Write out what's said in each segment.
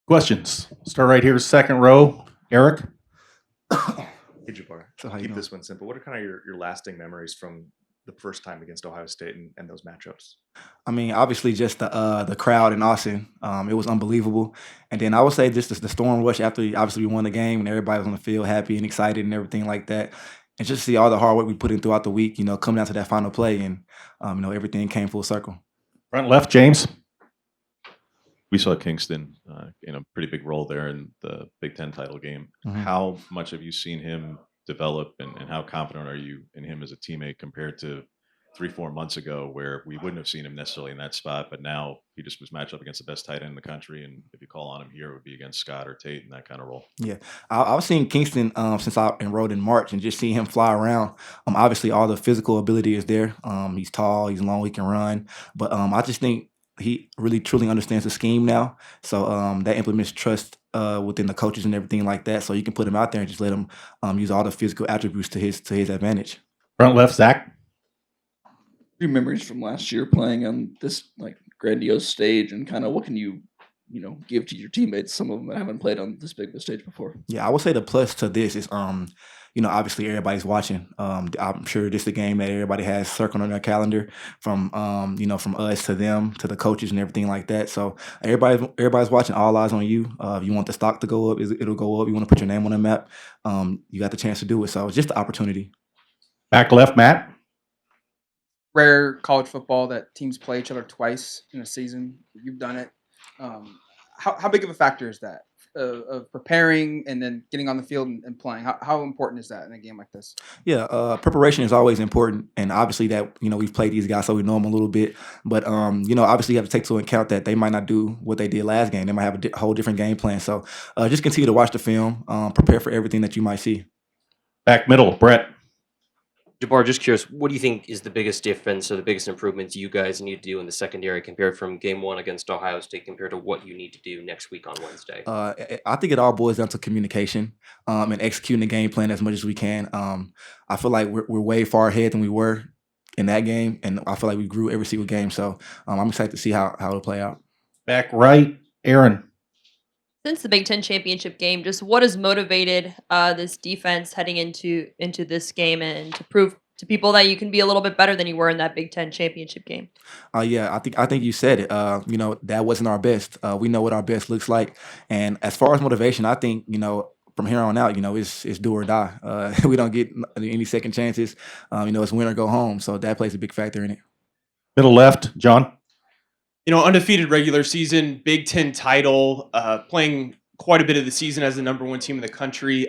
Questions? Start right here, second row. Eric? Hey, Jabbar. So how you Keep doing? this one simple. What are kind of your lasting memories from the first time against Ohio State and those matchups? I mean, obviously, just the crowd in Austin, it was unbelievable. And then I would say just the storm rush after obviously we won the game and everybody was on the field happy and excited and everything like that. And just see all the hard work we put in throughout the week, coming down to that final play and everything came full circle. Front left, James? We saw Kingston in a pretty big role there in the Big Ten title game. Mhm. How much have you seen him develop, and how confident are you in him as a teammate compared to 3, 4 months ago, where we wouldn't have seen him necessarily in that spot, but now he just was matched up against the best tight end in the country, and if you call on him here, it would be against Scott or Tate in that kind of role. Yeah, I've seen Kingston since I enrolled in March, and just seeing him fly around. Obviously, all the physical ability is there. He's tall, he's long, he can run. But I just think he really truly understands the scheme now. So that implements trust within the coaches and everything like that. So you can put him out there and just let him use all the physical attributes to his advantage. Front left, Zach? Your memories from last year playing on this like grandiose stage, and kind of what can you give to your teammates, some of them that haven't played on this big of a stage before? Yeah, I would say the plus to this is, obviously everybody's watching. I'm sure this is the game that everybody has circled on their calendar, from us to them to the coaches and everything like that. So everybody's watching. All eyes on you. If you want the stock to go up, it'll go up. You want to put your name on the map, you got the chance to do it. So it's just the opportunity. Back left, Matt? Rare college football that teams play each other twice in a season. You've done it. How big of a factor is that of preparing and then getting on the field and playing? How important is that in a game like this? Yeah, preparation is always important, and obviously that we've played these guys, so we know them a little bit. But obviously you have to take into account that they might not do what they did last game. They might have a whole different game plan. So just continue to watch the film, prepare for everything that you might see. Back middle, Brett? Jabbar, just curious, what do you think is the biggest difference or the biggest improvements you guys need to do in the secondary compared from game one against Ohio State compared to what you need to do next week on Wednesday? I think it all boils down to communication and executing the game plan as much as we can. I feel like we're way far ahead than we were in that game, and I feel like we grew every single game. So I'm excited to see how it'll play out. Back right, Aaron? Since the Big Ten championship game, just what has motivated this defense heading into this game and to prove to people that you can be a little bit better than you were in that Big Ten championship game? Yeah, I think you said it. That wasn't our best. We know what our best looks like, and as far as motivation, I think from here on out, it's do or die. We don't get any second chances. It's win or go home. So that plays a big factor in it. Middle left, John? Undefeated regular season, Big Ten title, playing quite a bit of the season as the #1 team in the country.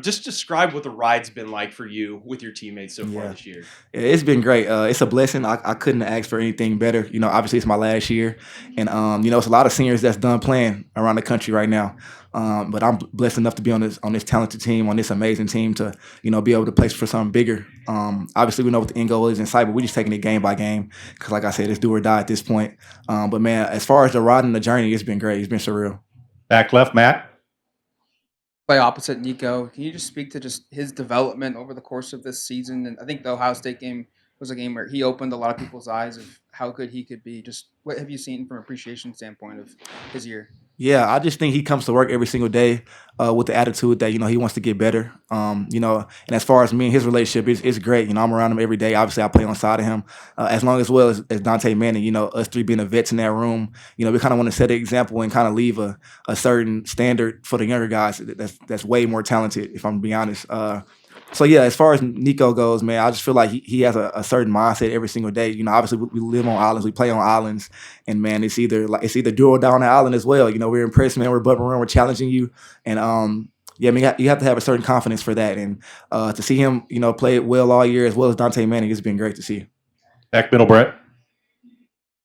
Just describe what the ride's been like for you with your teammates so far this year. It's been great. It's a blessing. I couldn't ask for anything better. Obviously it's my last year, and it's a lot of seniors that's done playing around the country right now. But I'm blessed enough to be on this talented team, on this amazing team to be able to place for something bigger. Obviously we know what the end goal is in sight, but we're just taking it game by game because, like I said, it's do or die at this point. But man, as far as the ride and the journey, it's been great. It's been surreal. Back left, Matt? Play opposite Nico. Can you just speak to just his development over the course of this season? And I think the Ohio State game was a game where he opened a lot of people's eyes of how good he could be. Just what have you seen from an appreciation standpoint of his year? Yeah, I just think he comes to work every single day with the attitude that he wants to get better. And as far as me and his relationship, it's great. I'm around him every day. Obviously, I play on side of him as long as well as Dante Manning. Us three being the vets in that room. We kind of want to set an example and kind of leave a certain standard for the younger guys that's way more talented. If I'm to be honest. So yeah, as far as Nico goes, man, I just feel like he has a certain mindset every single day. Obviously we live on islands, we play on islands, and man, it's either do or die on the island as well. We're impressed, man. We're bumping around, we're challenging you, and yeah, I mean, you have to have a certain confidence for that, and to see him, play it well all year as well as Dante Manning, it's been great to see. Back middle, Brett?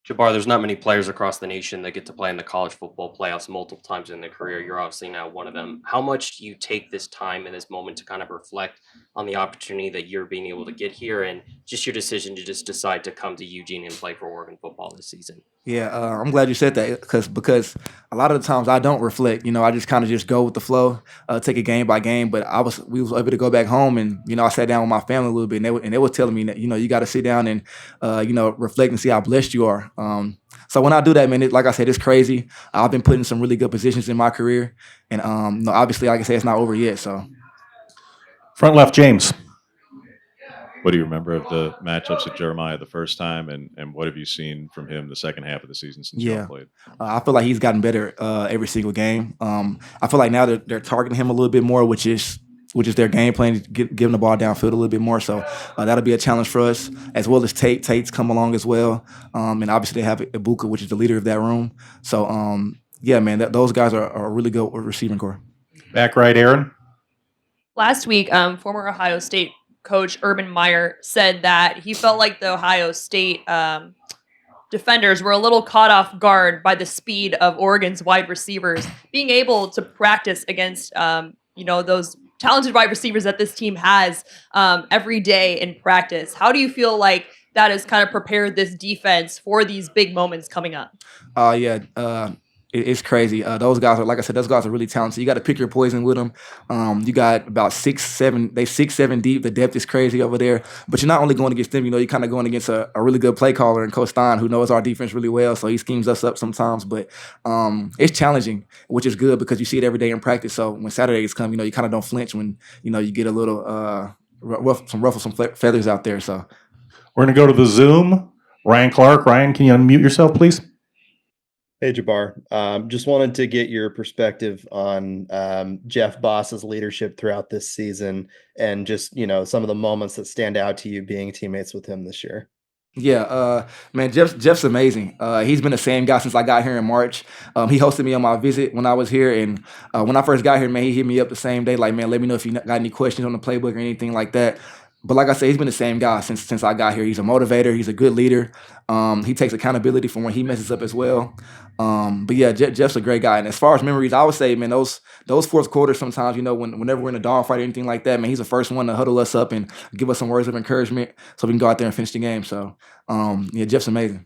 Jabbar, there's not many players across the nation that get to play in the college football playoffs multiple times in their career. You're obviously now one of them. How much do you take this time and this moment to kind of reflect on the opportunity that you're being able to get here and just your decision to just decide to come to Eugene and play for Oregon football this season? Yeah, I'm glad you said that because a lot of the times I don't reflect. I just kind of just go with the flow, take it game by game. But we was able to go back home and I sat down with my family a little bit, and they were telling me that you got to sit down and reflect and see how blessed you are. So when I do that, man, like I said, it's crazy. I've been put in some really good positions in my career, and obviously, like I said, it's not over yet. So Front left, James. What do you remember of the matchups at Jeremiah the first time, and what have you seen from him the second half of the season since y'all yeah. played? I feel like he's gotten better every single game. I feel like now they're targeting him a little bit more, which is their game plan, giving the ball downfield a little bit more. So that'll be a challenge for us, as well as Tate's come along as well, and obviously they have Ibuka, which is the leader of that room. So yeah, man, those guys are a really good receiving core. Back right, Aaron. Last week, former Ohio State coach Urban Meyer said that he felt like the Ohio State defenders were a little caught off guard by the speed of Oregon's wide receivers. Being able to practice against, those talented wide receivers that this team has every day in practice. How do you feel like that has kind of prepared this defense for these big moments coming up? Yeah. It's crazy. Those guys are, like I said, those guys are really talented. You got to pick your poison with them. You got about 6'7". They 6'7" deep. The depth is crazy over there. But you're not only going against them. You're kind of going against a really good play caller and Coach Stein, who knows our defense really well. So he schemes us up sometimes. But it's challenging, which is good because you see it every day in practice. So when Saturdays come, you kind of don't flinch when you get a little ruffle some feathers out there. So We're going to go to the Zoom. Ryan Clark. Ryan, can you unmute yourself, please? Hey, Jabbar. Just wanted to get your perspective on Jeff Boss's leadership throughout this season and just, some of the moments that stand out to you being teammates with him this year. Yeah, man, Jeff's amazing. He's been the same guy since I got here in March. He hosted me on my visit when I was here, and when I first got here, man, he hit me up the same day, like, man, let me know if you got any questions on the playbook or anything like that. But like I said, he's been the same guy since I got here. He's a motivator. He's a good leader. He takes accountability for when he messes up as well. But yeah, Jeff's a great guy. And as far as memories, I would say, man, those fourth quarters sometimes, whenever we're in a dogfight or anything like that, man, he's the first one to huddle us up and give us some words of encouragement so we can go out there and finish the game. So yeah, Jeff's amazing.